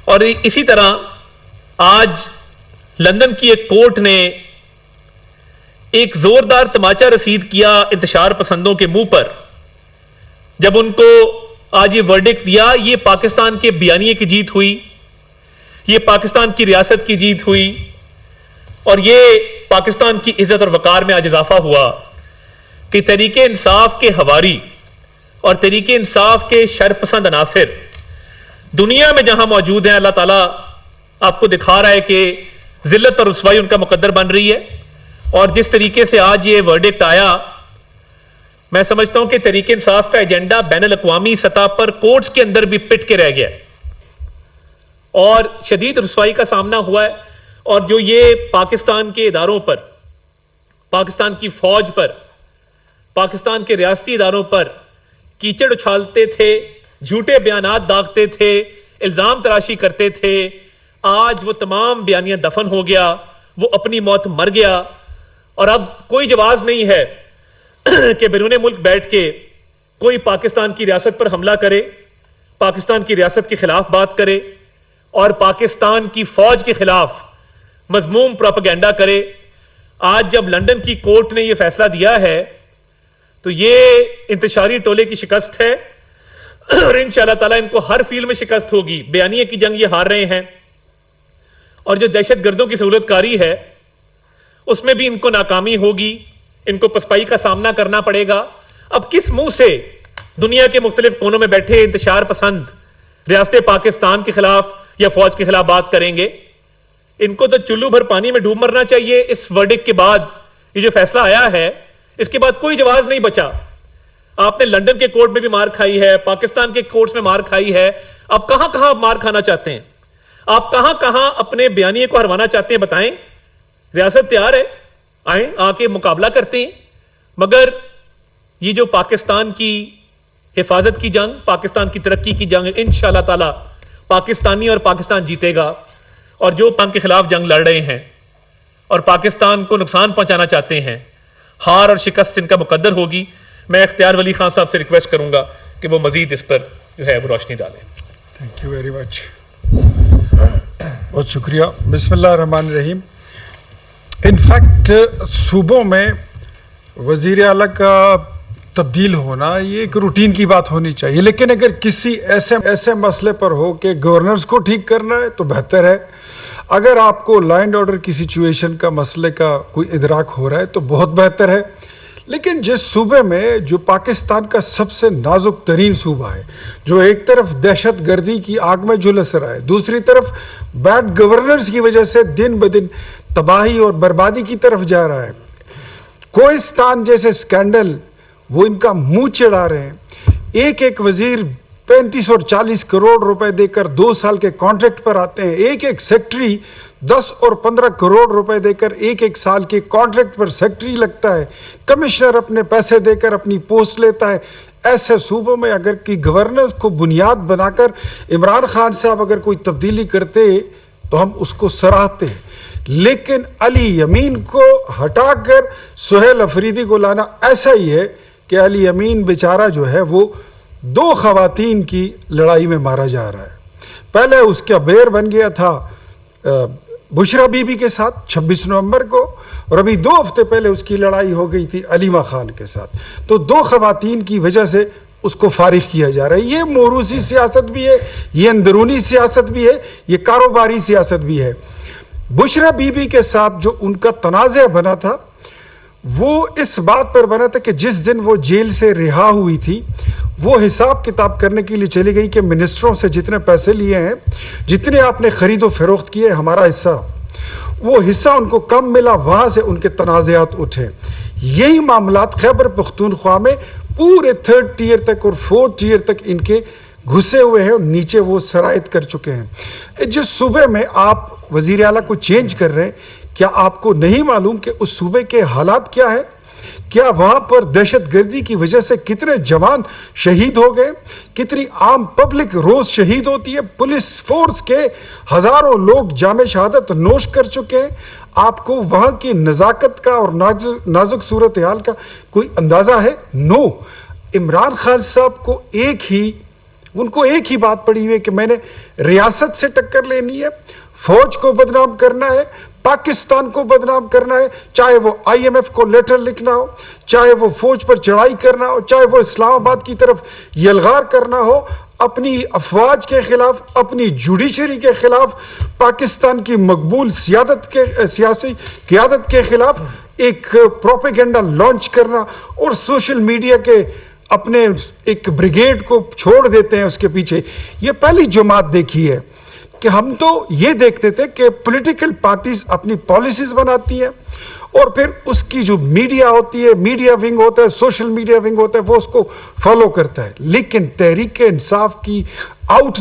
اور اسی طرح آج لندن کی ایک کورٹ نے ایک زوردار تماچا رسید کیا انتشار پسندوں کے منہ پر جب ان کو آج یہ ورڈکٹ دیا. یہ پاکستان کے بیانیے کی جیت ہوئی, یہ پاکستان کی ریاست کی جیت ہوئی, اور یہ پاکستان کی عزت اور وقار میں آج اضافہ ہوا کہ تحریک انصاف کے ہواری اور تحریک انصاف کے شرپسند عناصر دنیا میں جہاں موجود ہیں, اللہ تعالیٰ آپ کو دکھا رہا ہے کہ ذلت اور رسوائی ان کا مقدر بن رہی ہے. اور جس طریقے سے آج یہ ورڈکٹ آیا, میں سمجھتا ہوں کہ تحریک انصاف کا ایجنڈا بین الاقوامی سطح پر کورٹس کے اندر بھی پٹ کے رہ گیا ہے اور شدید رسوائی کا سامنا ہوا ہے. اور جو یہ پاکستان کے اداروں پر, پاکستان کی فوج پر, پاکستان کے ریاستی اداروں پر کیچڑ اچھالتے تھے, جھوٹے بیانات داغتے تھے, الزام تراشی کرتے تھے, آج وہ تمام بیانیہ دفن ہو گیا, وہ اپنی موت مر گیا. اور اب کوئی جواز نہیں ہے کہ بیرون ملک بیٹھ کے کوئی پاکستان کی ریاست پر حملہ کرے, پاکستان کی ریاست کے خلاف بات کرے اور پاکستان کی فوج کے خلاف مذموم پروپیگنڈا کرے. آج جب لندن کی کورٹ نے یہ فیصلہ دیا ہے تو یہ انتشاری ٹولے کی شکست ہے اور انشاءاللہ تعالیٰ ان کو ہر فیلڈ میں شکست ہوگی. بیانیے کی جنگ یہ ہار رہے ہیں اور جو دہشت گردوں کی سہولت کاری ہے اس میں بھی ان کو ناکامی ہوگی, ان کو پسپائی کا سامنا کرنا پڑے گا. اب کس منہ سے دنیا کے مختلف کونوں میں بیٹھے انتشار پسند ریاست پاکستان کے خلاف یا فوج کے خلاف بات کریں گے؟ ان کو تو چلو بھر پانی میں ڈوب مرنا چاہیے. اس ورڈکٹ کے بعد یہ جو فیصلہ آیا ہے اس کے بعد کوئی جواز نہیں بچا. آپ نے لندن کے کورٹ میں بھی مار کھائی ہے, پاکستان کے کورٹس میں مار کھائی ہے, اب کہاں کہاں آپ مار کھانا چاہتے ہیں؟ آپ کہاں کہاں اپنے بیانیے کو ہروانا چاہتے ہیں؟ بتائیں. ریاست تیار ہے, آئیں آ کے مقابلہ کرتے ہیں. مگر یہ جو پاکستان کی حفاظت کی جنگ, پاکستان کی ترقی کی جنگ, انشاءاللہ تعالی پاکستانی اور پاکستان جیتے گا. اور جو پاک کے خلاف جنگ لڑ رہے ہیں اور پاکستان کو نقصان پہنچانا چاہتے ہیں, ہار اور شکست ان کا مقدر ہوگی. میں اختیار ولی خان صاحب سے ریکویسٹ کروں گا کہ وہ مزید اس پر جو ہے وہ روشنی ڈالیں. تھینک یو ویری مچ, بہت شکریہ. بسم اللہ الرحمن الرحیم. انفیکٹ صوبوں میں وزیر اعلیٰ کا تبدیل ہونا یہ ایک روٹین کی بات ہونی چاہیے, لیکن اگر کسی ایسے مسئلے پر ہو کہ گورنرز کو ٹھیک کرنا ہے تو بہتر ہے. اگر آپ کو لا اینڈ آرڈر کی سچویشن کا مسئلے کا کوئی ادراک ہو رہا ہے تو بہت بہتر ہے. لیکن جس صوبے میں جو پاکستان کا سب سے نازک ترین صوبہ ہے, جو ایک طرف دہشت گردی کی آگ میں جھلس رہا ہے, دوسری طرف بیڈ گورنرز کی وجہ سے دن بدن تباہی اور بربادی کی طرف جا رہا ہے, کوہستان جیسے سکینڈل وہ ان کا منہ چڑھا رہے ہیں. ایک وزیر 35 اور 40 کروڑ روپے دے کر 2 سال کے کانٹریکٹ پر آتے ہیں. ایک سیکٹری 10 اور 15 کروڑ روپے دے کر ایک سال کے کانٹریکٹ پر سیکٹری لگتا ہے. کمشنر اپنے پیسے دے کر اپنی پوسٹ لیتا ہے. ایسے صوبوں میں اگر کی گورننس کو بنیاد بنا کر عمران خان صاحب اگر کوئی تبدیلی کرتے تو ہم اس کو سراہتے ہیں. لیکن علی یمین کو ہٹا کر سہیل افریدی کو لانا ایسا ہی ہے کہ علی یمین بیچارہ جو ہے وہ 2 خواتین کی لڑائی میں مارا جا رہا ہے. پہلے اس کا بیر بن گیا تھا بشرا بی بی کے ساتھ 26 نومبر کو, اور ابھی 2 ہفتے پہلے اس کی لڑائی ہو گئی تھی علیمہ خان کے ساتھ. تو 2 خواتین کی وجہ سے اس کو فارغ کیا جا رہا ہے. یہ موروثی سیاست بھی ہے, یہ اندرونی سیاست بھی ہے, یہ کاروباری سیاست بھی ہے. بشرا بی بی کے ساتھ جو ان کا تنازع بنا تھا وہ اس بات پر بنا تھا کہ جس دن وہ جیل سے رہا ہوئی تھی وہ حساب کتاب کرنے کے لیے چلی گئی کہ منسٹروں سے جتنے پیسے لیے ہیں, جتنے آپ نے خرید و فروخت کیے, ہمارا حصہ, وہ حصہ ان کو کم ملا. وہاں سے ان کے تنازعات اٹھے. یہی معاملات خیبر پختونخوا میں پورے 3rd ٹیئر تک اور 4th ٹیئر تک ان کے گھسے ہوئے ہیں اور نیچے وہ سرایت کر چکے ہیں. جس صوبے میں آپ وزیر اعلیٰ کو چینج کر رہے ہیں, کیا آپ کو نہیں معلوم کہ اس صوبے کے حالات کیا ہیں؟ کیا وہاں پر دہشت گردی کی وجہ سے کتنے جوان شہید ہو گئے, کتنی عام پبلک روز شہید ہوتی ہے, پولیس فورس کے ہزاروں لوگ جام شہادت نوش کر چکے ہیں. آپ کو وہاں کی نزاکت کا اور نازک صورتحال کا کوئی اندازہ ہے؟ نو. عمران خان صاحب کو ایک ہی ان کو ایک ہی بات پڑی ہوئی ہے کہ میں نے ریاست سے ٹکر لینی ہے, فوج کو بدنام کرنا ہے, پاکستان کو بدنام کرنا ہے, چاہے وہ آئی ایم ایف کو لیٹر لکھنا ہو, چاہے وہ فوج پر چڑھائی کرنا ہو, چاہے وہ اسلام آباد کی طرف یلغار کرنا ہو, اپنی افواج کے خلاف, اپنی جوڈیشری کے خلاف, پاکستان کی مقبول سیاسی قیادت کے خلاف ایک پروپیگنڈا لانچ کرنا, اور سوشل میڈیا کے اپنے ایک بریگیڈ کو چھوڑ دیتے ہیں اس کے پیچھے. یہ پہلی جماعت دیکھی ہے کہ ہم تو یہ دیکھتے تھے کہ پولیٹیکل پارٹیز اپنی پالیسیز بناتی ہیں اور پھر اس کی جو میڈیا ہوتی ہے, میڈیا ونگ ہوتا ہے, سوشل میڈیا ونگ ہوتا ہے, وہ اس کو فالو کرتا ہے. لیکن تحریک انصاف کی آؤٹ